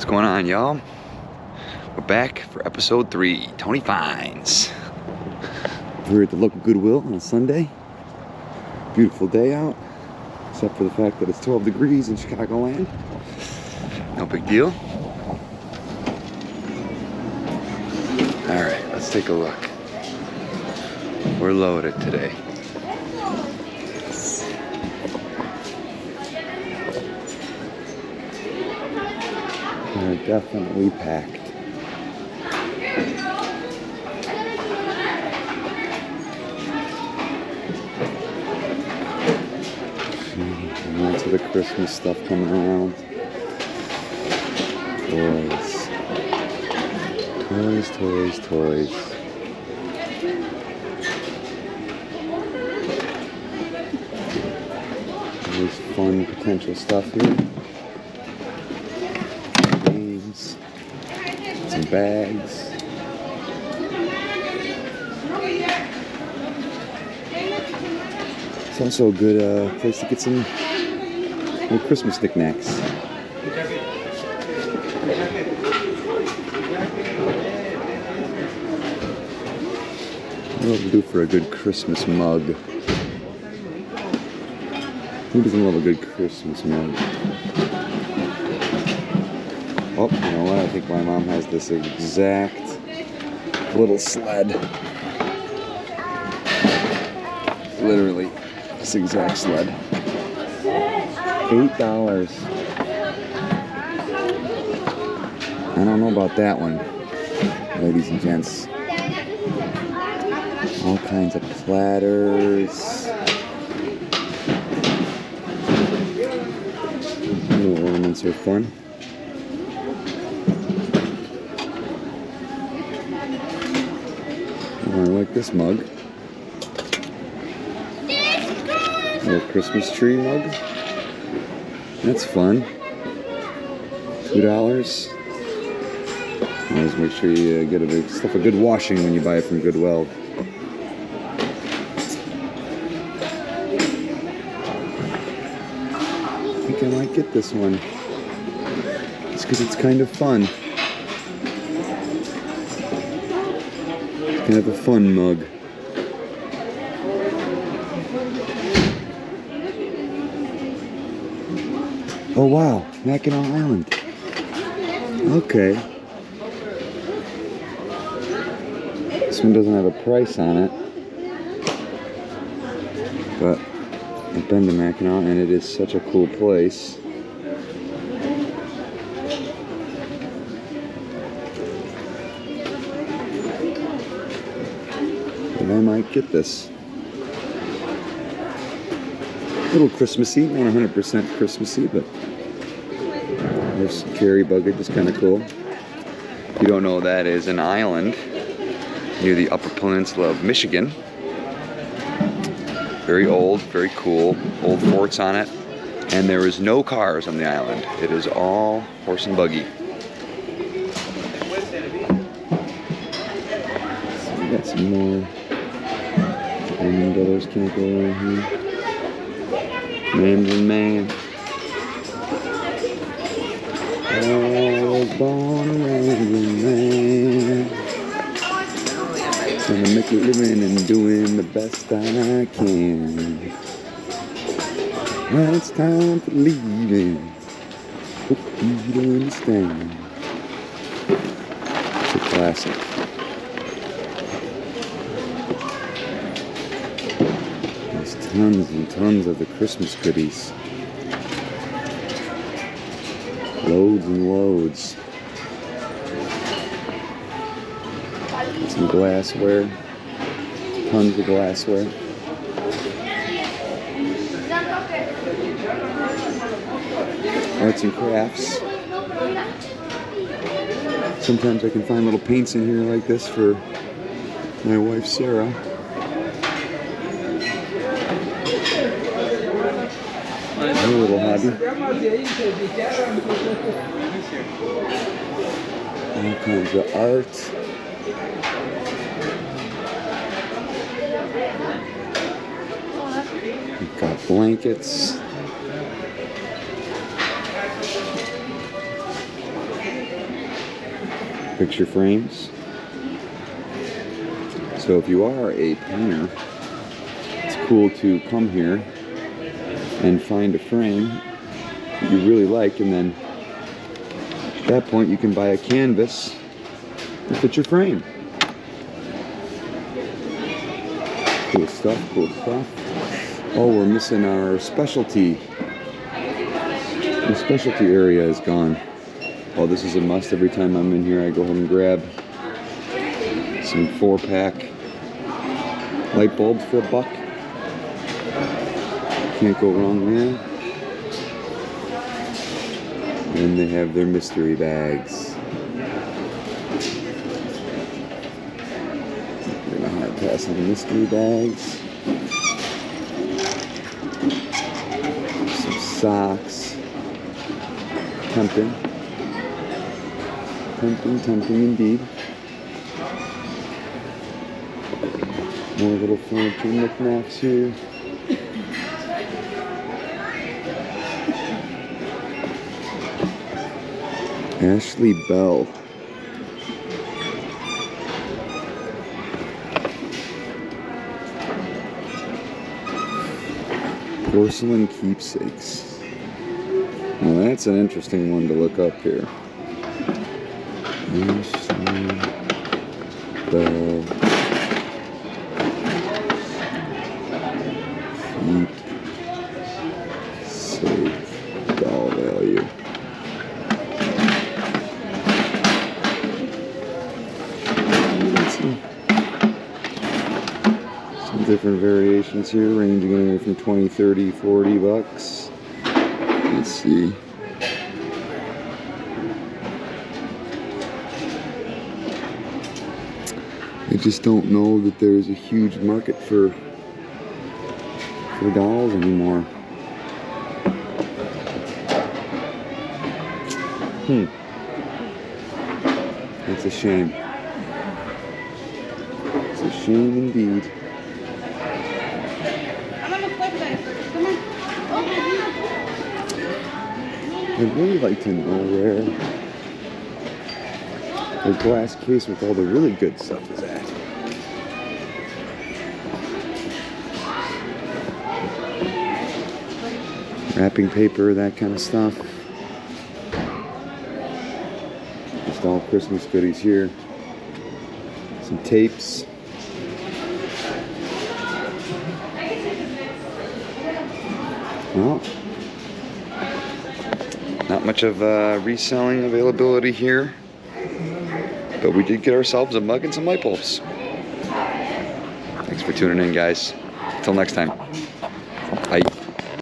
What's going on, y'all? We're back for episode 3, Tony Finds. We're at the local Goodwill on a Sunday. Beautiful day out, except for the fact that it's 12 degrees in Chicagoland. No big deal. All right, let's take a look. We're loaded today. We're definitely packed. Lots of the Christmas stuff coming around. Toys. Toys, toys, toys. There's fun potential stuff here. Games. Some bags. It's also a good place to get some little Christmas knickknacks. What would we do for a good Christmas mug? Who doesn't love a good Christmas mug? Oh, you know what? I think my mom has this exact little sled. Literally, this exact sled. $8. I don't know about that one, ladies and gents. All kinds of platters. Little ornaments are fun. Oh, I like this mug. Little Christmas tree mug. That's fun. $2. Always make sure you get a good washing when you buy it from Goodwill. I think I might get this one. It's because it's kind of fun. It's kind of a fun mug. Oh wow, Mackinac Island. Okay. This one doesn't have a price on it. But I've been to Mackinac and it is such a cool place. And I might get this. A little Christmassy, not 100% Christmassy, but there's Carrie Bucket, just kind of cool. If you don't know, that is an island near the Upper Peninsula of Michigan. Very old, very cool, old forts on it, and there is no cars on the island. It is all horse and buggy. So we got some more. And others can't go around here. Man and man. I was born a rambling man. Trying to make a living and doing the best I can. Well, it's time for leaving. Hope you understand. It's a classic. There's tons and tons of the Christmas goodies. Loads and loads. Some glassware. Tons of glassware. Arts and crafts. Sometimes I can find little paints in here like this for my wife Sarah. A little hobby. All kinds of art. We've got blankets. picture frames. So if you are a painter, it's cool to come here and find a frame that you really like, and then at that point you can buy a canvas to fit your frame. Cool stuff, cool stuff. Oh, we're missing our specialty. The specialty area is gone. Oh, this is a must. Every time I'm in here, I go home and grab some 4-pack light bulbs for $1. Can't go wrong there. And they have their mystery bags. We're gonna hard pass on the mystery bags. Some socks. Tempting. Tempting indeed. More little furniture knickknacks here. Ashley Bell. Porcelain keepsakes. Well, that's an interesting one to look up here. Ashley Bell. Keepsake doll value. Some different variations here, ranging anywhere from 20, 30, 40 bucks. Let's see. I just don't know that there's a huge market for dolls anymore. That's a shame. It's a shame indeed. I'd really like to know where the glass case with all the really good stuff is at. Wrapping paper, that kind of stuff. Just all Christmas goodies here. Some tapes. Well, not much of reselling availability here, but we did get ourselves a mug and some light bulbs. Thanks for tuning in, guys. Until next time. Bye.